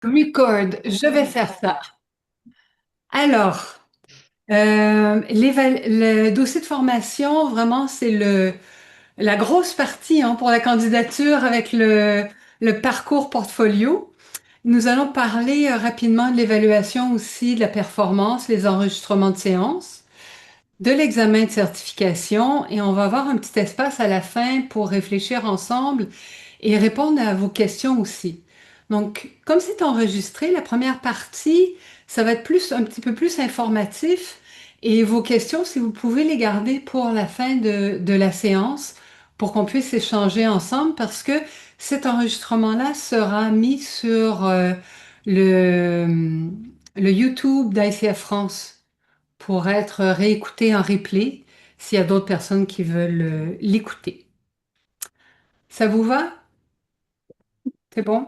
Record, je vais faire ça. Alors, le dossier de formation, vraiment, c'est la grosse partie hein, pour la candidature avec le parcours portfolio. Nous allons parler rapidement de l'évaluation aussi, de la performance, les enregistrements de séances, de l'examen de certification et on va avoir un petit espace à la fin pour réfléchir ensemble et répondre à vos questions aussi. Donc, comme c'est enregistré, la première partie, ça va être un petit peu plus informatif et vos questions, si vous pouvez les garder pour la fin de la séance pour qu'on puisse échanger ensemble parce que cet enregistrement-là sera mis sur le, le YouTube d'ICF France pour être réécouté en replay s'il y a d'autres personnes qui veulent l'écouter. Ça vous va? C'est bon?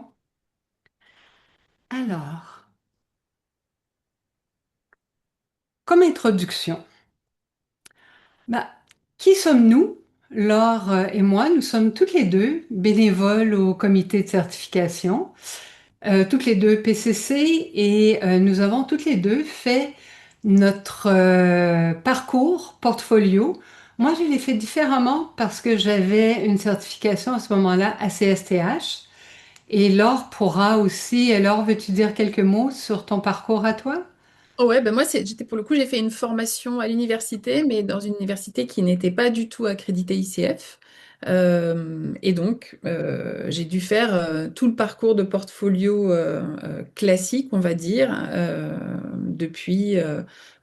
Alors, comme introduction, bah, qui sommes-nous? Laure et moi, nous sommes toutes les deux bénévoles au comité de certification, toutes les deux PCC et nous avons toutes les deux fait notre parcours portfolio. Moi, je l'ai fait différemment parce que j'avais une certification à ce moment-là à CSTH. Et Laure pourra aussi. Laure, veux-tu dire quelques mots sur ton parcours à toi? Ouais, ben moi, j'étais pour le coup, j'ai fait une formation à l'université, mais dans une université qui n'était pas du tout accréditée ICF. Et donc, j'ai dû faire tout le parcours de portfolio classique, on va dire, depuis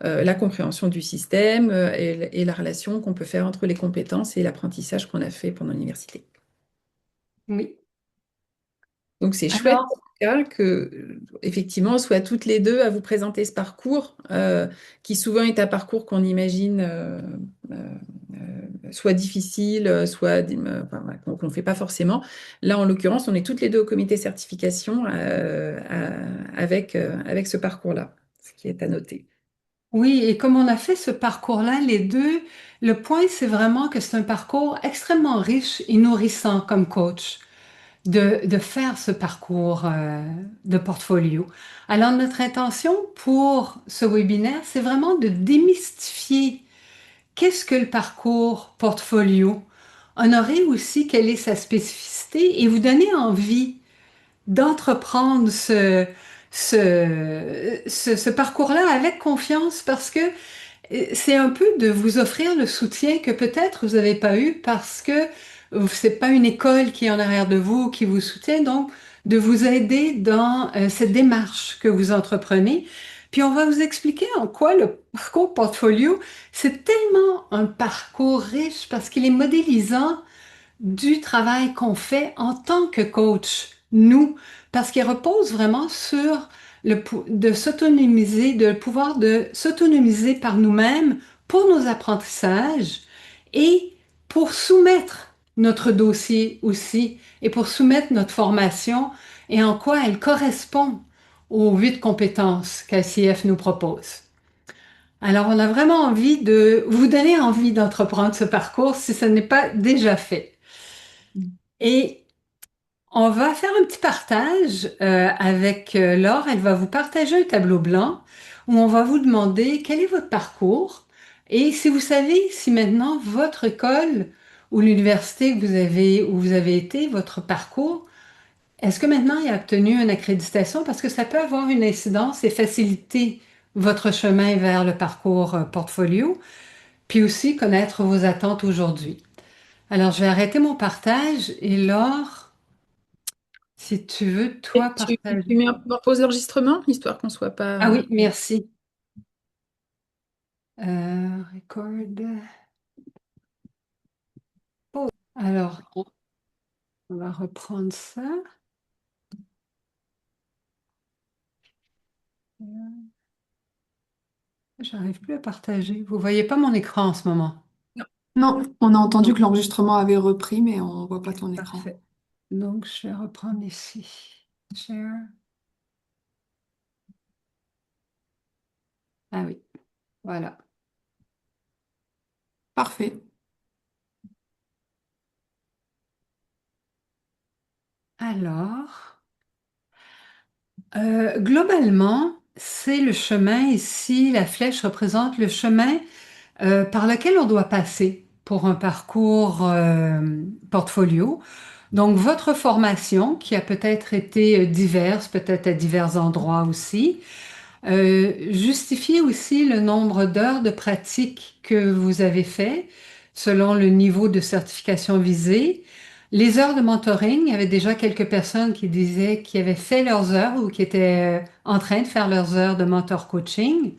la compréhension du système et la relation qu'on peut faire entre les compétences et l'apprentissage qu'on a fait pendant l'université. Oui. Donc c'est chouette en Alors, tout cas que effectivement on soit toutes les deux à vous présenter ce parcours qui souvent est un parcours qu'on imagine soit difficile, soit enfin, voilà, qu'on ne fait pas forcément. Là en l'occurrence on est toutes les deux au comité certification avec ce parcours-là, ce qui est à noter. oui, et comme on a fait ce parcours-là, les deux, le point, c'est vraiment que c'est un parcours extrêmement riche et nourrissant comme coach de faire ce parcours de portfolio. Alors, notre intention pour ce webinaire, c'est vraiment de démystifier qu'est-ce que le parcours portfolio, honorer aussi quelle est sa spécificité et vous donner envie d'entreprendre ce parcours-là avec confiance parce que c'est un peu de vous offrir le soutien que peut-être vous n'avez pas eu parce que c'est pas une école qui est en arrière de vous qui vous soutient, donc de vous aider dans cette démarche que vous entreprenez. Puis on va vous expliquer en quoi le parcours portfolio, c'est tellement un parcours riche parce qu'il est modélisant du travail qu'on fait en tant que coach, nous, parce qu'il repose vraiment sur de s'autonomiser, de le pouvoir de s'autonomiser par nous-mêmes pour nos apprentissages et pour soumettre notre dossier aussi et pour soumettre notre formation et en quoi elle correspond aux 8 compétences qu'ICF nous propose. Alors, on a vraiment envie de vous donner envie d'entreprendre ce parcours si ce n'est pas déjà fait. Et on va faire un petit partage avec Laure. Elle va vous partager un tableau blanc où on va vous demander quel est votre parcours et si vous savez si maintenant votre école ou l'université où vous avez été, votre parcours, est-ce que maintenant il a obtenu une accréditation parce que ça peut avoir une incidence et faciliter votre chemin vers le parcours portfolio, puis aussi connaître vos attentes aujourd'hui. Alors, je vais arrêter mon partage et Laure, si tu veux, toi, Et tu partager. mets en pause l'enregistrement, histoire qu'on soit Ah pas... oui, merci. Record. Pause. Alors, on va reprendre ça. J'arrive plus à partager. Vous voyez pas mon écran en ce moment. Non, on a entendu Non. que l'enregistrement avait repris, mais on voit pas ton écran. Parfait. Donc, je vais reprendre ici. Share. Ah oui, voilà. Parfait. Alors, Globalement, c'est le chemin ici, la flèche représente le chemin par lequel on doit passer pour un parcours portfolio. Donc, votre formation, qui a peut-être été diverse, peut-être à divers endroits aussi, justifiez aussi le nombre d'heures de pratique que vous avez fait selon le niveau de certification visé. Les heures de mentoring, il y avait déjà quelques personnes qui disaient qu'ils avaient fait leurs heures ou qui étaient en train de faire leurs heures de mentor coaching.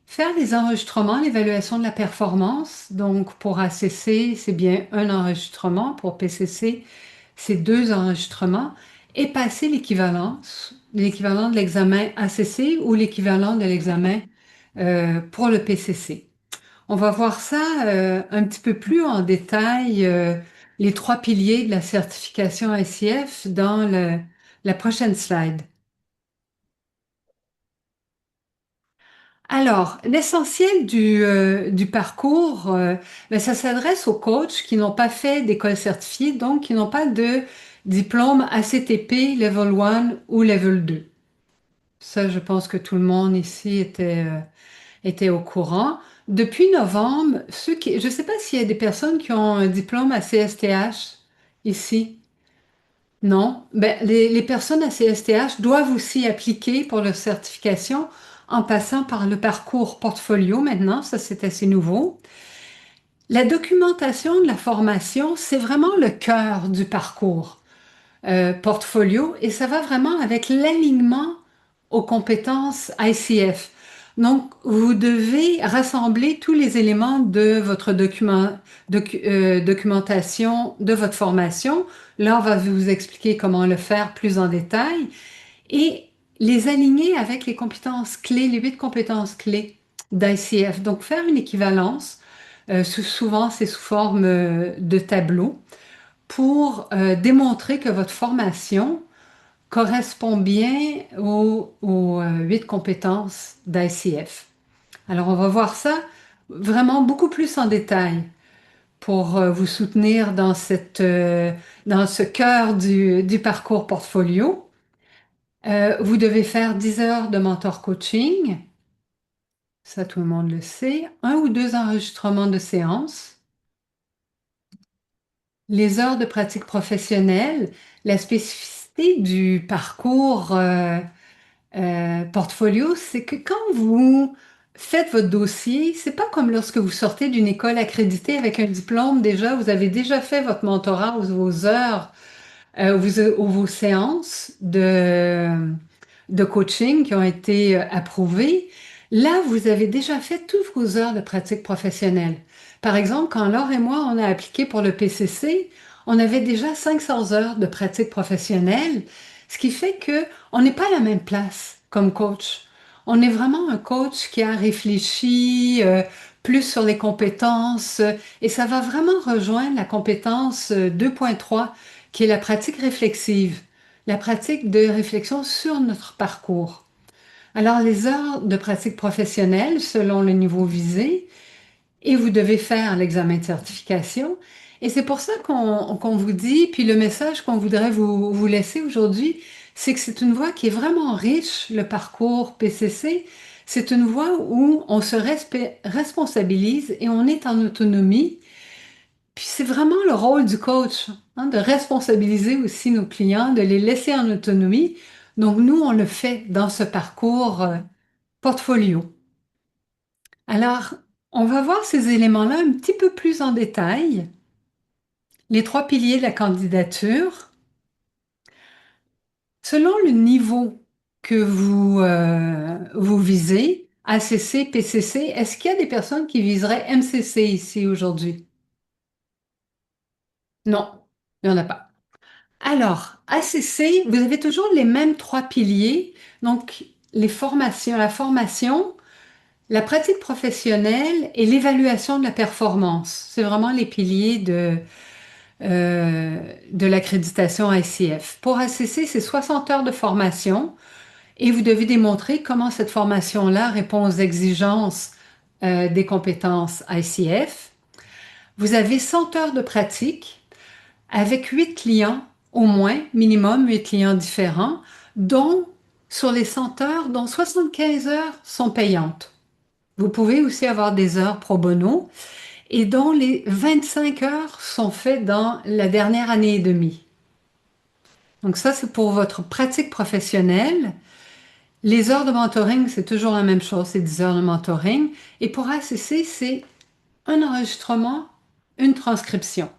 Faire les enregistrements, l'évaluation de la performance. Donc, pour ACC, c'est bien un enregistrement. Pour PCC, c'est deux enregistrements. Et passer l'équivalence, l'équivalent de l'examen ACC ou l'équivalent de l'examen pour le PCC. On va voir ça un petit peu plus en détail, les trois piliers de la certification ICF dans la prochaine slide. Alors, l'essentiel du parcours, ben, ça s'adresse aux coachs qui n'ont pas fait d'école certifiée, donc qui n'ont pas de diplôme ACTP Level 1 ou Level 2. Ça, je pense que tout le monde ici était au courant. Depuis novembre, je ne sais pas s'il y a des personnes qui ont un diplôme à CSTH ici. Non, ben, les personnes à CSTH doivent aussi appliquer pour leur certification en passant par le parcours portfolio maintenant, ça c'est assez nouveau. La documentation de la formation, c'est vraiment le cœur du parcours portfolio et ça va vraiment avec l'alignement aux compétences ICF. Donc, vous devez rassembler tous les éléments de votre documentation de votre formation. Là, on va vous expliquer comment le faire plus en détail et les aligner avec les compétences clés, les 8 compétences clés d'ICF. Donc, faire une équivalence, souvent c'est sous forme de tableau, pour démontrer que votre formation correspond bien aux 8 compétences d'ICF. Alors, on va voir ça vraiment beaucoup plus en détail pour vous soutenir dans ce cœur du parcours portfolio. Vous devez faire 10 heures de mentor coaching, ça tout le monde le sait, un ou deux enregistrements de séances, les heures de pratique professionnelle, la spécificité du parcours portfolio, c'est que quand vous faites votre dossier, c'est pas comme lorsque vous sortez d'une école accréditée avec un diplôme déjà, vous avez déjà fait votre mentorat ou vos heures ou vos séances de coaching qui ont été approuvées. Là, vous avez déjà fait toutes vos heures de pratique professionnelle. Par exemple, quand Laure et moi, on a appliqué pour le PCC, on avait déjà 500 heures de pratique professionnelle, ce qui fait que on n'est pas à la même place comme coach. On est vraiment un coach qui a réfléchi plus sur les compétences et ça va vraiment rejoindre la compétence 2.3 qui est la pratique réflexive, la pratique de réflexion sur notre parcours. Alors, les heures de pratique professionnelle selon le niveau visé, et vous devez faire l'examen de certification. Et c'est pour ça qu'on vous dit, puis le message qu'on voudrait vous laisser aujourd'hui, c'est que c'est une voie qui est vraiment riche, le parcours PCC. C'est une voie où on se responsabilise et on est en autonomie. Puis c'est vraiment le rôle du coach, hein, de responsabiliser aussi nos clients, de les laisser en autonomie. Donc nous, on le fait dans ce parcours portfolio. Alors, on va voir ces éléments-là un petit peu plus en détail. Les trois piliers de la candidature. Selon le niveau que vous visez, ACC, PCC, est-ce qu'il y a des personnes qui viseraient MCC ici aujourd'hui? Non, il n'y en a pas. Alors, ACC, vous avez toujours les mêmes trois piliers. Donc, les formations, la formation, la pratique professionnelle et l'évaluation de la performance. C'est vraiment les piliers de l'accréditation ICF. Pour ACC, c'est 60 heures de formation et vous devez démontrer comment cette formation-là répond aux exigences des compétences ICF. Vous avez 100 heures de pratique avec 8 clients, au moins, minimum 8 clients différents, dont sur les 100 heures, dont 75 heures sont payantes. Vous pouvez aussi avoir des heures pro bono et dont les 25 heures sont faites dans la dernière année et demie. Donc ça, c'est pour votre pratique professionnelle. Les heures de mentoring, c'est toujours la même chose, c'est 10 heures de mentoring. Et pour ACC, c'est un enregistrement, une transcription.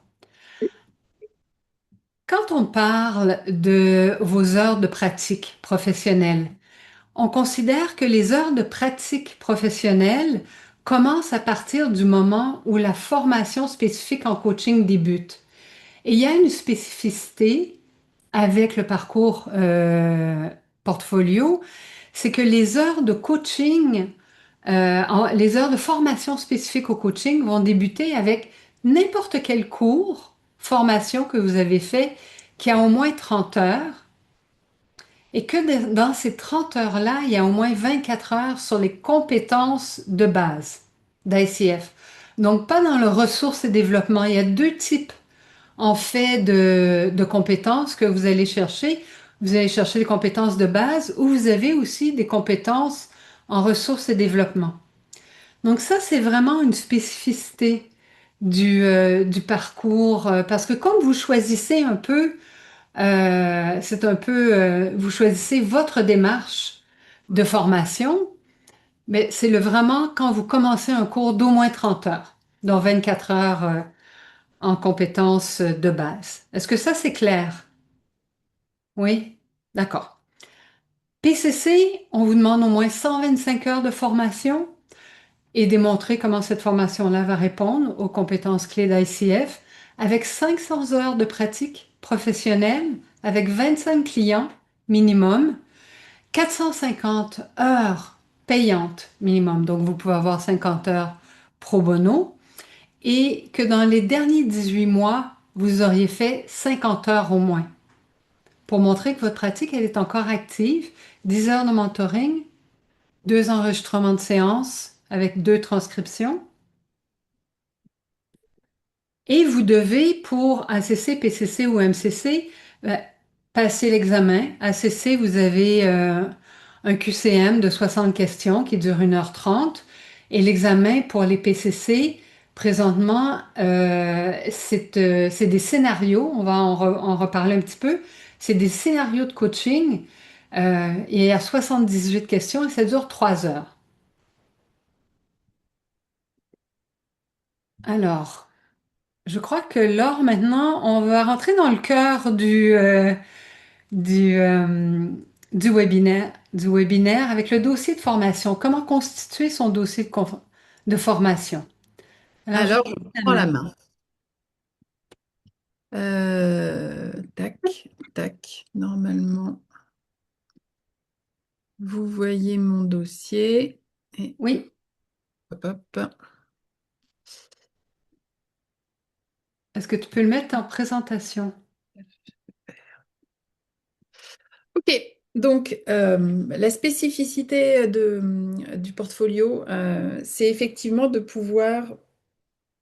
Quand on parle de vos heures de pratique professionnelle, on considère que les heures de pratique professionnelle commencent à partir du moment où la formation spécifique en coaching débute. Et il y a une spécificité avec le parcours portfolio, c'est que les heures de coaching, les heures de formation spécifique au coaching vont débuter avec n'importe quel cours, formation que vous avez fait qui a au moins 30 heures et que dans ces 30 heures-là, il y a au moins 24 heures sur les compétences de base d'ICF. Donc, pas dans le ressources et développement. Il y a deux types en fait de compétences que vous allez chercher. Vous allez chercher des compétences de base ou vous avez aussi des compétences en ressources et développement. Donc ça, c'est vraiment une spécificité du parcours parce que comme vous choisissez un peu, c'est un peu, vous choisissez votre démarche de formation, mais c'est vraiment quand vous commencez un cours d'au moins 30 heures, dont 24 heures en compétences de base. Est-ce que ça, c'est clair? Oui? D'accord. PCC, on vous demande au moins 125 heures de formation et démontrer comment cette formation-là va répondre aux compétences clés d'ICF avec 500 heures de pratique professionnelle, avec 25 clients minimum, 450 heures payantes minimum. Donc, vous pouvez avoir 50 heures pro bono et que dans les derniers 18 mois, vous auriez fait 50 heures au moins pour montrer que votre pratique, elle est encore active. 10 heures de mentoring, 2 enregistrements de séances avec 2 transcriptions. Et vous devez, pour ACC, PCC ou MCC, passer l'examen. ACC, vous avez un QCM de 60 questions qui dure 1h30. Et l'examen pour les PCC, présentement, c'est des scénarios. On va en reparler un petit peu. C'est des scénarios de coaching. Il y a 78 questions et ça dure 3 heures. Alors, je crois que Laure, maintenant, on va rentrer dans le cœur du, euh, du webinaire avec le dossier de formation. Comment constituer son dossier de formation? Alors, je Alors, vais je la prends la main. main. Tac, tac. Normalement, vous voyez mon dossier. Et Oui, hop, hop. est-ce que tu peux le mettre en présentation? Ok, donc la spécificité du portfolio, c'est effectivement de pouvoir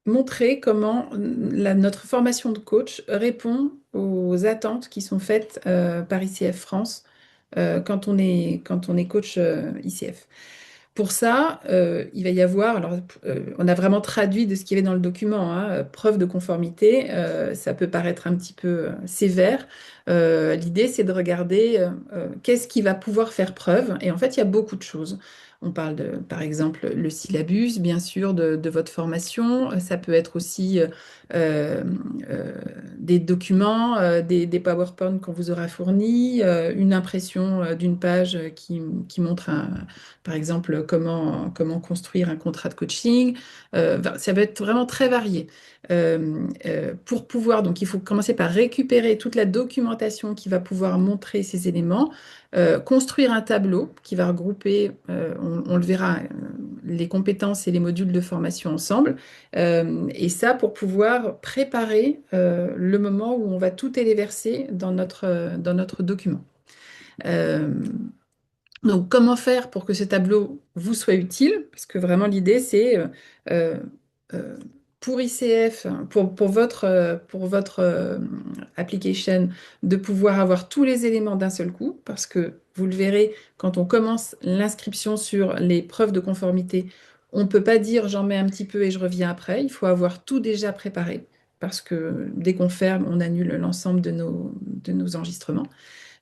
montrer comment notre formation de coach répond aux attentes qui sont faites par ICF France quand on est coach ICF. Pour ça, il va y avoir, alors on a vraiment traduit de ce qu'il y avait dans le document, hein, preuve de conformité, ça peut paraître un petit peu sévère. L'idée, c'est de regarder qu'est-ce qui va pouvoir faire preuve. Et en fait, il y a beaucoup de choses. On parle de, par exemple, le syllabus, bien sûr, de votre formation. Ça peut être aussi euh, euh, des documents, des PowerPoint qu'on vous aura fournis, une impression d'une page qui montre par exemple, comment construire un contrat de coaching. Ça va être vraiment très varié. Pour pouvoir, donc il faut commencer par récupérer toute la documentation qui va pouvoir montrer ces éléments, construire un tableau qui va regrouper, on le verra, les compétences et les modules de formation ensemble. Et ça pour pouvoir préparer le moment où on va tout téléverser dans notre document. Euh, donc, comment faire pour que ce tableau vous soit utile? Parce que vraiment, l'idée, c'est euh, euh, pour ICF, pour votre application, de pouvoir avoir tous les éléments d'un seul coup, parce que vous le verrez, quand on commence l'inscription sur les preuves de conformité, on ne peut pas dire j'en mets un petit peu et je reviens après. Il faut avoir tout déjà préparé, parce que dès qu'on ferme, on annule l'ensemble de nos enregistrements.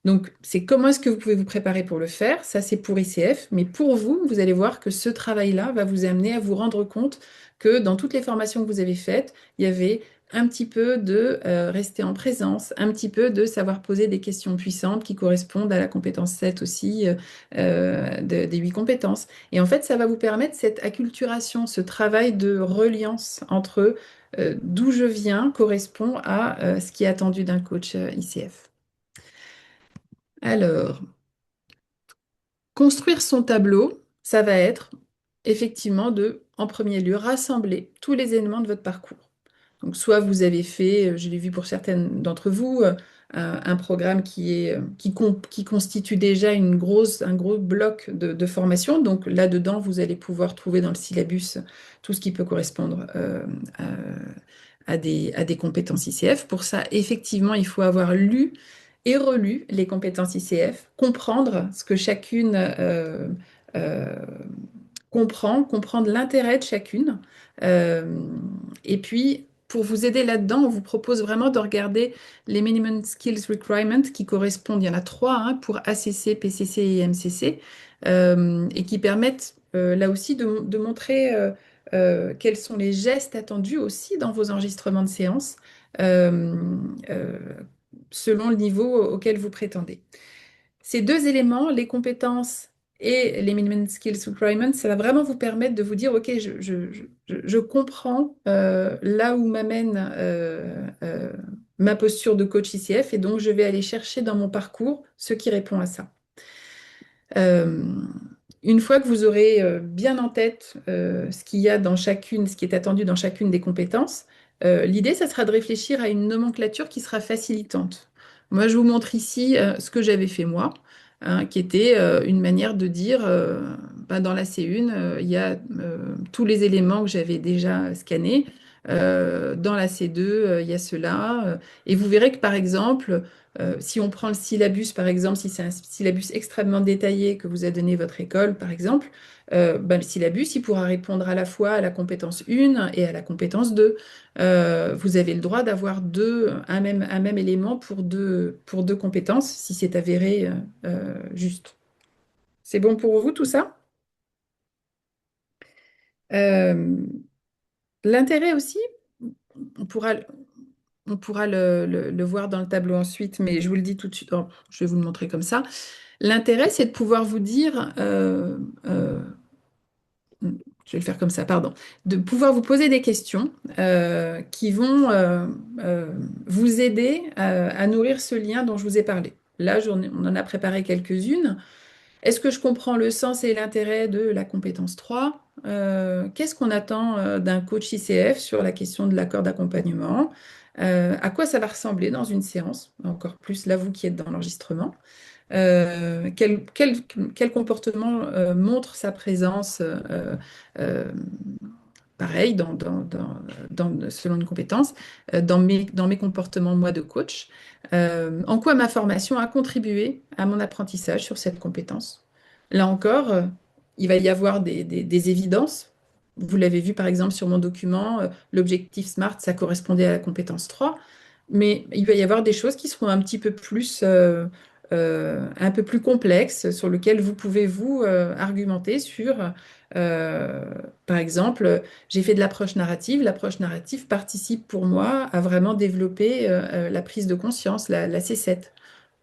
Donc, c'est comment est-ce que vous pouvez vous préparer pour le faire. Ça, c'est pour ICF. Mais pour vous, vous allez voir que ce travail-là va vous amener à vous rendre compte que dans toutes les formations que vous avez faites, il y avait un petit peu de rester en présence, un petit peu de savoir poser des questions puissantes qui correspondent à la compétence 7 aussi, des 8 compétences. Et en fait, ça va vous permettre cette acculturation, ce travail de reliance entre d'où je viens correspond à ce qui est attendu d'un coach ICF. Alors, construire son tableau, ça va être effectivement de, en premier lieu, rassembler tous les éléments de votre parcours. Donc, soit vous avez fait, je l'ai vu pour certaines d'entre vous, un programme qui constitue déjà un gros bloc de formation. Donc, là-dedans, vous allez pouvoir trouver dans le syllabus tout ce qui peut correspondre à des compétences ICF. Pour ça, effectivement, il faut avoir lu et relu les compétences ICF, comprendre ce que chacune euh, comprend, comprendre l'intérêt de chacune. Euh, et puis, pour vous aider là-dedans, on vous propose vraiment de regarder les Minimum Skills Requirements qui correspondent, il y en a trois hein, pour ACC, PCC et MCC, et qui permettent là aussi de montrer quels sont les gestes attendus aussi dans vos enregistrements de séance. Euh, euh, Selon le niveau auquel vous prétendez. Ces deux éléments, les compétences et les minimum skills requirements, ça va vraiment vous permettre de vous dire, OK, je comprends là où m'amène ma posture de coach ICF et donc je vais aller chercher dans mon parcours ce qui répond à ça. Euh, une fois que vous aurez bien en tête ce qu'il y a dans chacune, ce qui est attendu dans chacune des compétences, l'idée, ça sera de réfléchir à une nomenclature qui sera facilitante. Moi, je vous montre ici ce que j'avais fait moi, hein, qui était une manière de dire, ben, dans la C1, il y a tous les éléments que j'avais déjà scannés. Dans la C2, il y a cela. Et vous verrez que, par exemple, si on prend le syllabus, par exemple, si c'est un syllabus extrêmement détaillé que vous a donné votre école, par exemple, ben, le syllabus, il pourra répondre à la fois à la compétence 1 et à la compétence 2. Vous avez le droit d'avoir un même élément pour deux compétences, si c'est avéré juste. C'est bon pour vous, tout ça? Euh, L'intérêt aussi, on pourra, on pourra le voir dans le tableau ensuite, mais je vous le dis tout de suite. Oh, je vais vous le montrer comme ça. L'intérêt, c'est de pouvoir vous dire, je vais le faire comme ça, pardon, de pouvoir vous poser des questions qui vont vous aider à nourrir ce lien dont je vous ai parlé. Là, on en a préparé quelques-unes. Est-ce que je comprends le sens et l'intérêt de la compétence 3? Qu'est-ce qu'on attend d'un coach ICF sur la question de l'accord d'accompagnement? À quoi ça va ressembler dans une séance? Encore plus là, vous qui êtes dans l'enregistrement. Quel comportement montre sa présence euh, pareil, selon une compétence, dans mes comportements, moi, de coach. En quoi ma formation a contribué à mon apprentissage sur cette compétence. Là encore, il va y avoir des évidences. Vous l'avez vu, par exemple, sur mon document, l'objectif SMART, ça correspondait à la compétence 3. Mais il va y avoir des choses qui seront un peu plus complexes, sur lesquelles vous pouvez vous argumenter sur, euh, par exemple, j'ai fait de l'approche narrative. L'approche narrative participe pour moi à vraiment développer la prise de conscience, la C7.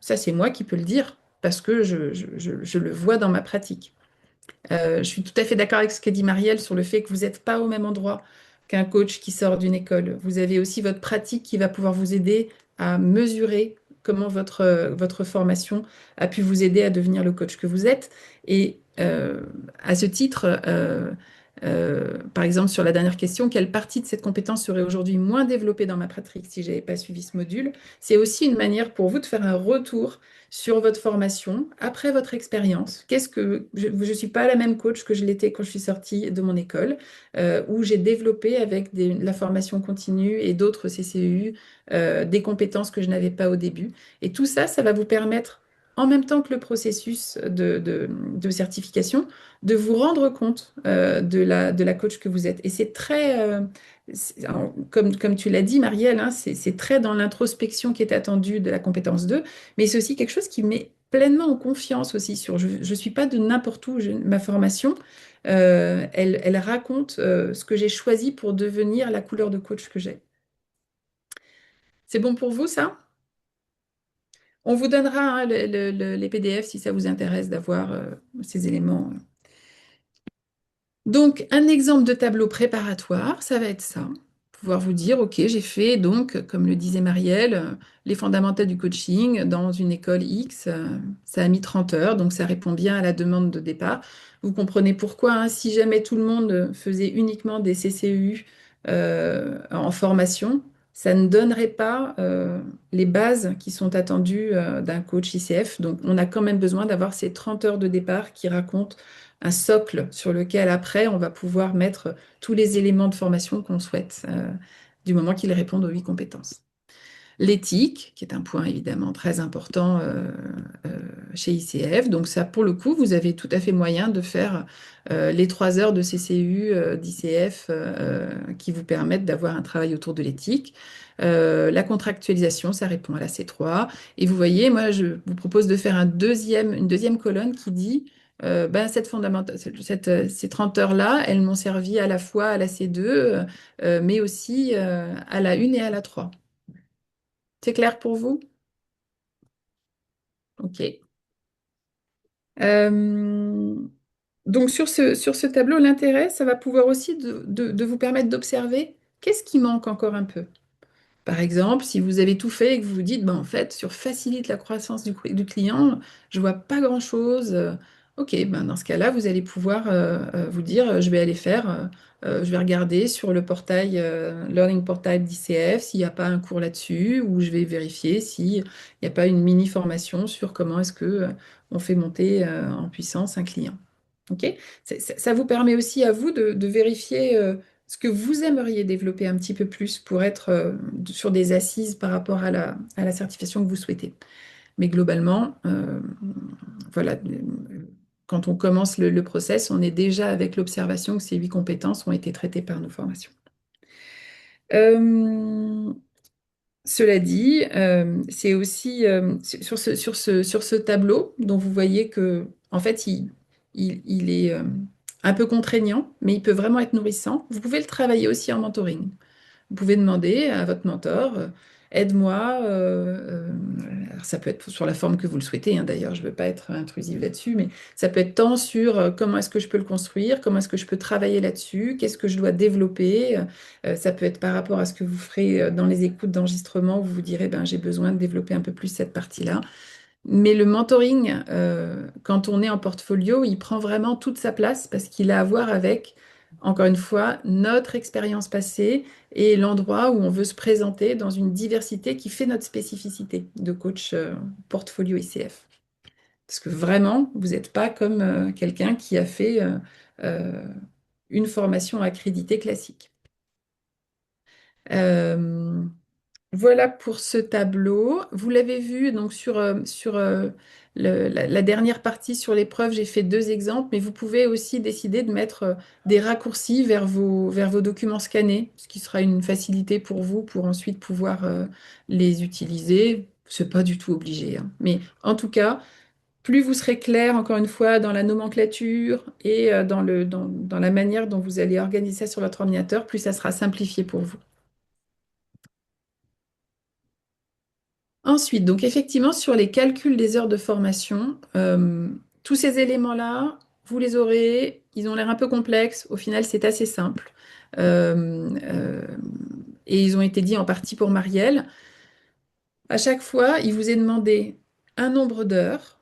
Ça, c'est moi qui peux le dire parce que je le vois dans ma pratique. Je suis tout à fait d'accord avec ce qu'a dit Marielle sur le fait que vous n'êtes pas au même endroit qu'un coach qui sort d'une école. Vous avez aussi votre pratique qui va pouvoir vous aider à mesurer comment votre formation a pu vous aider à devenir le coach que vous êtes. Et à ce titre, Par exemple, sur la dernière question, quelle partie de cette compétence serait aujourd'hui moins développée dans ma pratique si je n'avais pas suivi ce module? C'est aussi une manière pour vous de faire un retour sur votre formation après votre expérience. Qu'est-ce que je ne suis pas la même coach que je l'étais quand je suis sortie de mon école, où j'ai développé avec la formation continue et d'autres CCU des compétences que je n'avais pas au début. Et tout ça, ça va vous permettre, en même temps que le processus de certification, de vous rendre compte de la coach que vous êtes. Et c'est très, alors, comme tu l'as dit, Marielle, hein, c'est très dans l'introspection qui est attendue de la compétence 2, mais c'est aussi quelque chose qui met pleinement en confiance aussi sur, je ne suis pas de n'importe où, ma formation, elle raconte ce que j'ai choisi pour devenir la couleur de coach que j'ai. C'est bon pour vous, ça? On vous donnera hein, les PDF si ça vous intéresse d'avoir ces éléments. Donc, un exemple de tableau préparatoire, ça va être ça. Pouvoir vous dire, OK, j'ai fait donc, comme le disait Marielle, les fondamentaux du coaching dans une école X. Ça a mis 30 heures, donc ça répond bien à la demande de départ. Vous comprenez pourquoi, hein, si jamais tout le monde faisait uniquement des CCU en formation, ça ne donnerait pas les bases qui sont attendues d'un coach ICF. Donc, on a quand même besoin d'avoir ces 30 heures de départ qui racontent un socle sur lequel après on va pouvoir mettre tous les éléments de formation qu'on souhaite, du moment qu'ils répondent aux 8 compétences. L'éthique, qui est un point évidemment très important euh, chez ICF. Donc ça, pour le coup, vous avez tout à fait moyen de faire les 3 heures de CCU d'ICF qui vous permettent d'avoir un travail autour de l'éthique. La contractualisation, ça répond à la C3. Et vous voyez, moi, je vous propose de faire une deuxième colonne qui dit, ben, ces 30 heures-là, elles m'ont servi à la fois à la C2, mais aussi à la 1 et à la 3. C'est clair pour vous? OK. Euh, donc sur ce tableau, l'intérêt, ça va pouvoir aussi de vous permettre d'observer qu'est-ce qui manque encore un peu. Par exemple, si vous avez tout fait et que vous vous dites, ben, en fait, sur facilite la croissance du client, je vois pas grand-chose. Ok, ben, dans ce cas-là, vous allez pouvoir vous dire, je vais aller faire, je vais regarder sur le portail, Learning Portal d'ICF, s'il n'y a pas un cours là-dessus, ou je vais vérifier s'il n'y a pas une mini-formation sur comment est-ce que on fait monter en puissance un client. Ok? Ça vous permet aussi à vous de vérifier ce que vous aimeriez développer un petit peu plus pour être sur des assises par rapport à la certification que vous souhaitez. Mais globalement, voilà, quand on commence le process, on est déjà avec l'observation que ces 8 compétences ont été traitées par nos formations. Euh, Cela dit, c'est aussi sur ce tableau dont vous voyez que, en fait, il est un peu contraignant, mais il peut vraiment être nourrissant. Vous pouvez le travailler aussi en mentoring. Vous pouvez demander à votre mentor, aide-moi. Alors ça peut être sur la forme que vous le souhaitez, hein, d'ailleurs, je ne veux pas être intrusive là-dessus, mais ça peut être tant sur comment est-ce que je peux le construire, comment est-ce que je peux travailler là-dessus, qu'est-ce que je dois développer. Ça peut être par rapport à ce que vous ferez dans les écoutes d'enregistrement, où vous vous direz, ben, j'ai besoin de développer un peu plus cette partie-là. Mais le mentoring, quand on est en portfolio, il prend vraiment toute sa place parce qu'il a à voir avec, encore une fois, notre expérience passée et l'endroit où on veut se présenter dans une diversité qui fait notre spécificité de coach portfolio ICF. Parce que vraiment, vous n'êtes pas comme quelqu'un qui a fait euh, une formation accréditée classique. Euh, Voilà pour ce tableau. Vous l'avez vu donc sur la dernière partie sur l'épreuve, j'ai fait 2 exemples, mais vous pouvez aussi décider de mettre des raccourcis vers vos documents scannés, ce qui sera une facilité pour vous pour ensuite pouvoir les utiliser. C'est pas du tout obligé, hein. Mais en tout cas, plus vous serez clair, encore une fois, dans la nomenclature et dans la manière dont vous allez organiser ça sur votre ordinateur, plus ça sera simplifié pour vous. Ensuite, donc effectivement, sur les calculs des heures de formation, tous ces éléments-là, vous les aurez, ils ont l'air un peu complexes, au final, c'est assez simple. Euh, euh, et ils ont été dits en partie pour Marielle. À chaque fois, il vous est demandé un nombre d'heures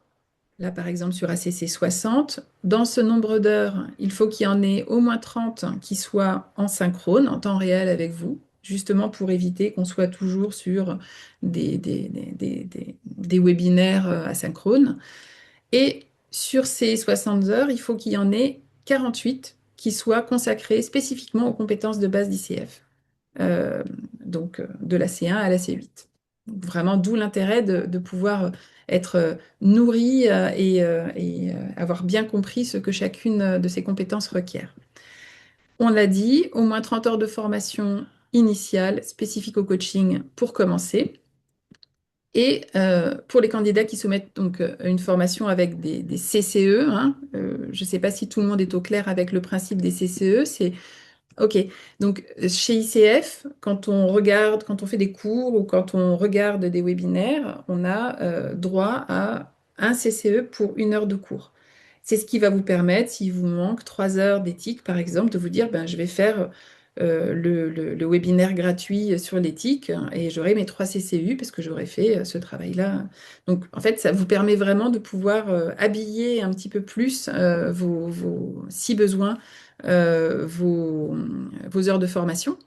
Là, par exemple, sur ACC 60, dans ce nombre d'heures, il faut qu'il y en ait au moins 30 qui soient en synchrone, en temps réel avec vous, justement pour éviter qu'on soit toujours sur des webinaires asynchrones. Et sur ces 60 heures, il faut qu'il y en ait 48 qui soient consacrées spécifiquement aux compétences de base d'ICF, euh, donc de la C1 à la C8. Donc, vraiment, d'où l'intérêt de pouvoir être nourri et avoir bien compris ce que chacune de ces compétences requiert. On l'a dit, au moins 30 heures de formation initiale spécifique au coaching pour commencer. Et pour les candidats qui soumettent donc une formation avec des CCE, hein, je ne sais pas si tout le monde est au clair avec le principe des CCE, c'est OK. Donc, chez ICF, quand on regarde, quand on fait des cours ou quand on regarde des webinaires, on a droit à un CCE pour 1 heure de cours. C'est ce qui va vous permettre, s'il vous manque 3 heures d'éthique, par exemple, de vous dire, ben, je vais faire le webinaire gratuit sur l'éthique et j'aurai mes 3 CCU parce que j'aurai fait ce travail-là. Donc, en fait, ça vous permet vraiment de pouvoir habiller un petit peu plus si besoin, vos heures de formation.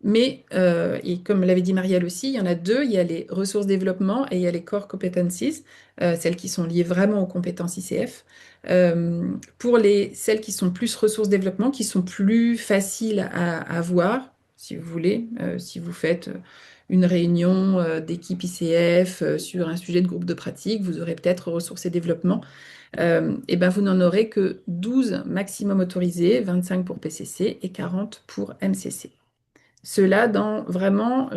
Mais, et comme l'avait dit Marielle aussi, il y en a deux. Il y a les ressources développement et il y a les core competencies, celles qui sont liées vraiment aux compétences ICF. Pour celles qui sont plus ressources développement, qui sont plus faciles à voir, si vous voulez, si vous faites une réunion d'équipe ICF sur un sujet de groupe de pratique, vous aurez peut-être ressources et développement. Et ben vous n'en aurez que 12 maximum autorisés, 25 pour PCC et 40 pour MCC. Cela dans vraiment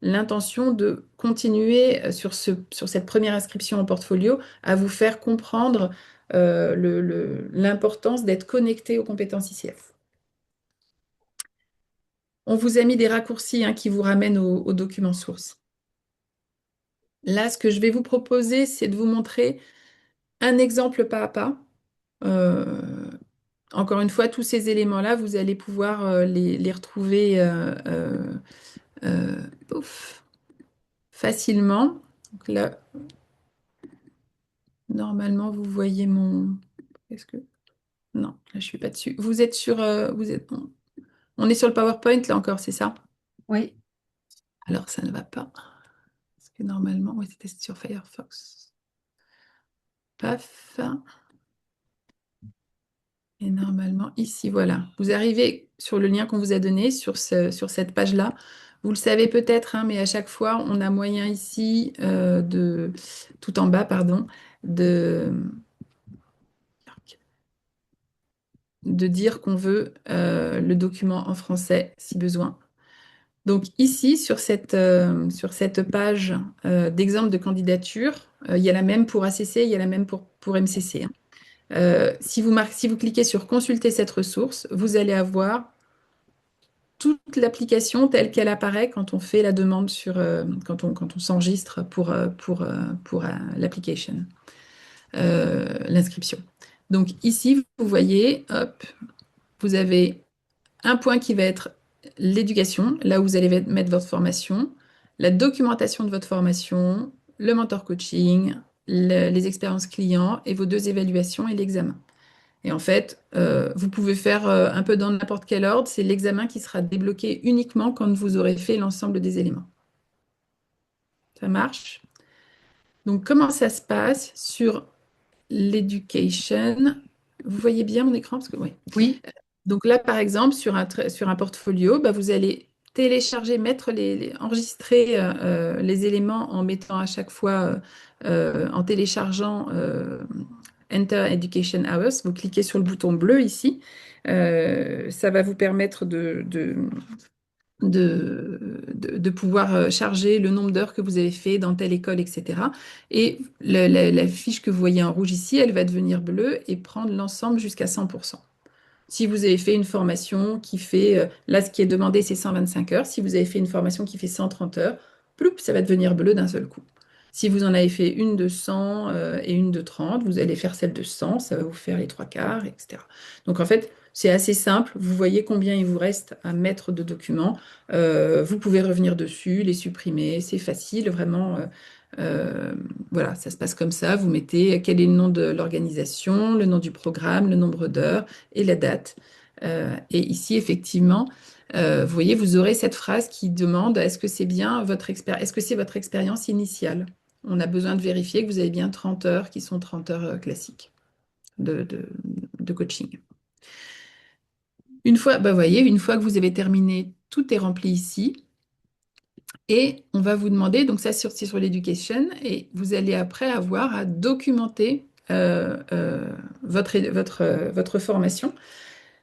l'intention de continuer sur cette première inscription en portfolio à vous faire comprendre l'importance d'être connecté aux compétences ICF. On vous a mis des raccourcis hein, qui vous ramènent aux documents sources. Là, ce que je vais vous proposer, c'est de vous montrer un exemple pas à pas. Euh, Encore une fois, tous ces éléments-là, vous allez pouvoir les retrouver euh, ouf, facilement. Donc là, normalement, vous voyez mon... Est-ce que... Non, là, je suis pas dessus. Vous êtes sur... On est sur le PowerPoint, là encore, c'est ça? Oui. Alors, ça ne va pas. Parce que normalement, oui, c'était sur Firefox. Paf. Et normalement, ici, voilà. Vous arrivez sur le lien qu'on vous a donné, sur cette page-là. Vous le savez peut-être, hein, mais à chaque fois, on a moyen ici, tout en bas, pardon, de, de dire qu'on veut le document en français si besoin. Donc ici, sur cette page d'exemple de candidature, il y a la même pour ACC, il y a la même pour MCC. Hein. Si vous cliquez sur Consulter cette ressource, vous allez avoir toute l'application telle qu'elle apparaît quand on fait la demande quand on s'enregistre pour l'application, l'inscription. Donc ici, vous voyez, hop, vous avez un point qui va être l'éducation, là où vous allez mettre votre formation, la documentation de votre formation, le mentor coaching, les expériences clients et vos 2 évaluations et l'examen. Et en fait, vous pouvez faire un peu dans n'importe quel ordre. C'est l'examen qui sera débloqué uniquement quand vous aurez fait l'ensemble des éléments. Ça marche? Donc, comment ça se passe sur l'education? Vous voyez bien mon écran? Parce que, oui. Oui. Donc là, par exemple, sur un portfolio, bah, vous allez télécharger, enregistrer les éléments en mettant à chaque fois, en téléchargeant Enter Education Hours. Vous cliquez sur le bouton bleu ici. Ça va vous permettre de pouvoir charger le nombre d'heures que vous avez fait dans telle école, etc. Et la fiche que vous voyez en rouge ici, elle va devenir bleue et prendre l'ensemble jusqu'à 100%. Si vous avez fait une formation qui fait, là, ce qui est demandé, c'est 125 heures. Si vous avez fait une formation qui fait 130 heures, ploup, ça va devenir bleu d'un seul coup. Si vous en avez fait une de 100 et une de 30, vous allez faire celle de 100, ça va vous faire les 3/4, etc. Donc, en fait, c'est assez simple. Vous voyez combien il vous reste à mettre de documents. Vous pouvez revenir dessus, les supprimer. C'est facile, vraiment. Euh, voilà, ça se passe comme ça. Vous mettez quel est le nom de l'organisation, le nom du programme, le nombre d'heures et la date. Et ici, effectivement, vous voyez, vous aurez cette phrase qui demande est-ce que c'est bien est-ce que c'est votre expérience initiale? On a besoin de vérifier que vous avez bien 30 heures qui sont 30 heures classiques de, de- de coaching. Une fois, bah, voyez, une fois que vous avez terminé, tout est rempli ici. Et on va vous demander, donc ça c'est sur l'education, et vous allez après avoir à documenter votre formation.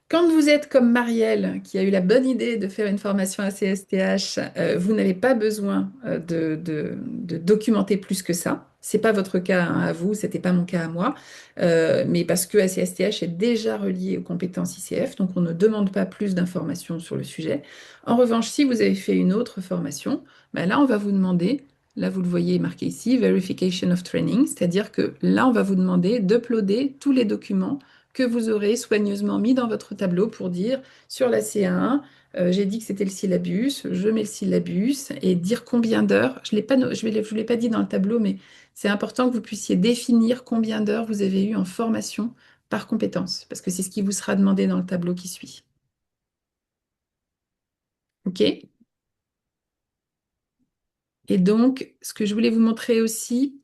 Quand vous êtes comme Marielle, qui a eu la bonne idée de faire une formation à CSTH, vous n'avez pas besoin de documenter plus que ça. C'est pas votre cas hein, à vous, c'était pas mon cas à moi, mais parce que ACSTH est déjà relié aux compétences ICF, donc on ne demande pas plus d'informations sur le sujet. En revanche, si vous avez fait une autre formation, ben là on va vous demander, là vous le voyez marqué ici, Verification of Training, c'est-à-dire que là on va vous demander d'uploader tous les documents que vous aurez soigneusement mis dans votre tableau pour dire sur la CA1, j'ai dit que c'était le syllabus, je mets le syllabus et dire combien d'heures. Je l'ai pas, je vous l'ai pas dit dans le tableau, mais c'est important que vous puissiez définir combien d'heures vous avez eu en formation par compétence, parce que c'est ce qui vous sera demandé dans le tableau qui suit. OK? Et donc, ce que je voulais vous montrer aussi,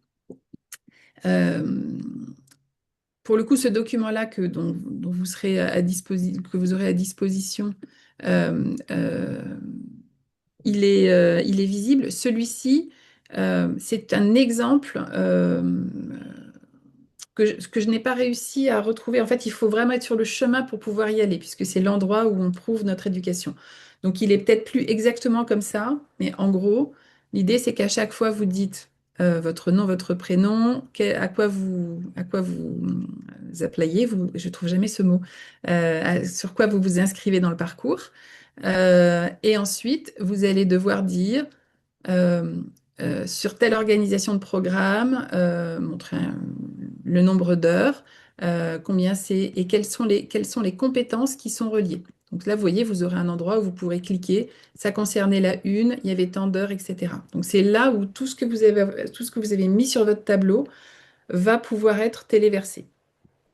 euh, pour le coup, ce document-là dont vous serez que vous aurez à disposition, euh, euh, il est visible. Celui-ci, c'est un exemple que je n'ai pas réussi à retrouver. En fait, il faut vraiment être sur le chemin pour pouvoir y aller, puisque c'est l'endroit où on prouve notre éducation. Donc, il est peut-être plus exactement comme ça, mais en gros, l'idée, c'est qu'à chaque fois, vous dites votre nom, votre prénom, à quoi vous applayez, je trouve jamais ce mot, sur quoi vous vous inscrivez dans le parcours. Et ensuite, vous allez devoir dire euh, sur telle organisation de programme, montrer le nombre d'heures, combien c'est et quelles sont les compétences qui sont reliées. Donc là, vous voyez, vous aurez un endroit où vous pourrez cliquer. Ça concernait la une, il y avait tant d'heures, etc. Donc c'est là où tout ce que vous avez mis sur votre tableau va pouvoir être téléversé.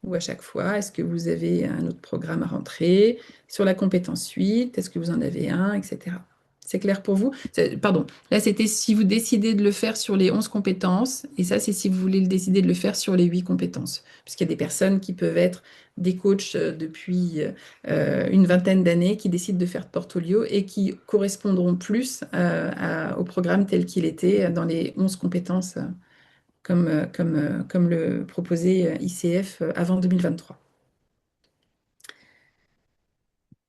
Ou à chaque fois, est-ce que vous avez un autre programme à rentrer? Sur la compétence 8, est-ce que vous en avez un, etc. C'est clair pour vous? Pardon, là c'était si vous décidez de le faire sur les 11 compétences, et ça c'est si vous voulez le décider de le faire sur les 8 compétences. Puisqu'il y a des personnes qui peuvent être des coachs depuis une vingtaine d'années qui décident de faire Portfolio et qui correspondront plus au programme tel qu'il était dans les 11 compétences comme le proposait ICF avant 2023.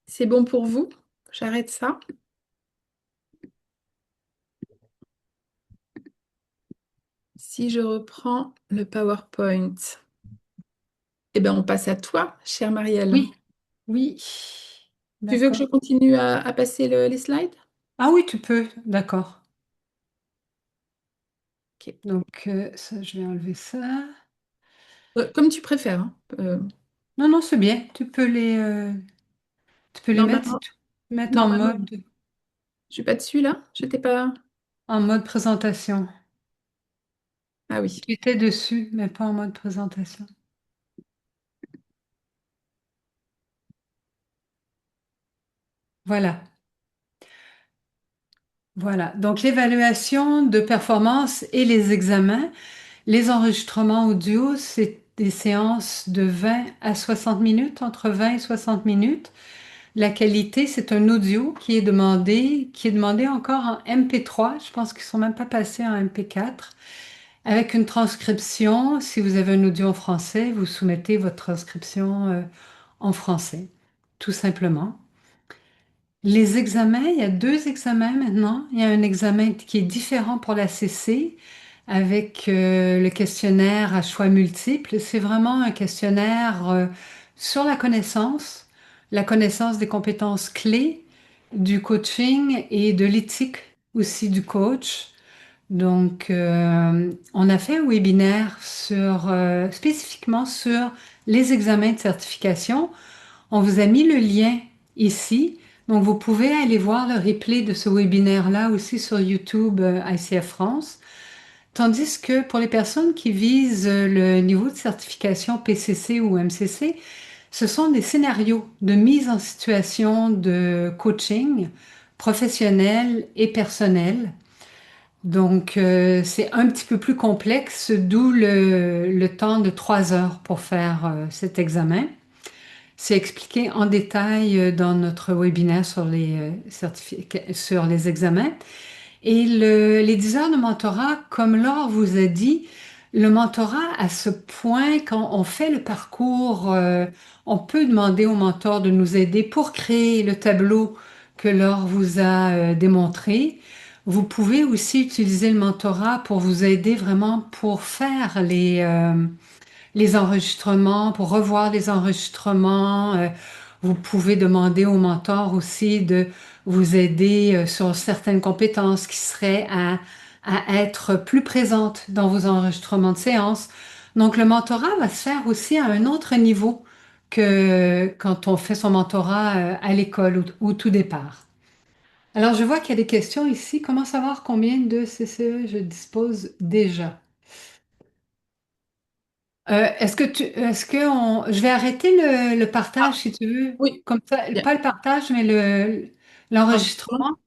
C'est bon pour vous? J'arrête ça. Si je reprends le PowerPoint, eh bien, on passe à toi, chère Marielle. Oui, oui, Tu veux que je d'accord. continue à passer les slides? Ah oui, tu peux, d'accord. Ok. Donc, ça, je vais enlever ça. Comme tu préfères, hein. Non, non, c'est bien. Tu peux les mettre, Normalement, mettre normalement, je suis pas dessus là. Je t'ai pas. en mode présentation. Ah oui. Tu étais dessus, mais pas en mode présentation. Voilà, voilà. Donc, l'évaluation de performance et les examens. Les enregistrements audio, c'est des séances de 20 à 60 minutes, entre 20 et 60 minutes. La qualité, c'est un audio qui est demandé encore en MP3. Je pense qu'ils sont même pas passés en MP4. Avec une transcription, si vous avez un audio en français, vous soumettez votre transcription en français, tout simplement. Les examens, il y a deux examens maintenant. Il y a un examen qui est différent pour la CC avec le questionnaire à choix multiples. C'est vraiment un questionnaire sur la connaissance des compétences clés du coaching et de l'éthique aussi du coach. Donc, on a fait un webinaire spécifiquement sur les examens de certification. On vous a mis le lien ici. Donc, vous pouvez aller voir le replay de ce webinaire-là aussi sur YouTube ICF France. tandis que pour les personnes qui visent le niveau de certification PCC ou MCC, ce sont des scénarios de mise en situation de coaching professionnel et personnel. Donc, c'est un petit peu plus complexe, d'où le temps de 3 heures pour faire cet examen. C'est expliqué en détail dans notre webinaire sur sur les examens. Et les 10 heures de mentorat, comme Laure vous a dit, le mentorat à ce point, quand on fait le parcours, on peut demander au mentor de nous aider pour créer le tableau que Laure vous a démontré. Vous pouvez aussi utiliser le mentorat pour vous aider vraiment pour faire les enregistrements, pour revoir les enregistrements. Vous pouvez demander au mentor aussi de vous aider sur certaines compétences qui seraient à être plus présentes dans vos enregistrements de séance. Donc, le mentorat va se faire aussi à un autre niveau que quand on fait son mentorat à l'école ou au tout départ. Alors, je vois qu'il y a des questions ici. Comment savoir combien de CCE je dispose déjà? Je vais arrêter le partage Ah, si tu veux, oui, comme ça, bien. pas le partage, mais Enregistrement. l'enregistrement.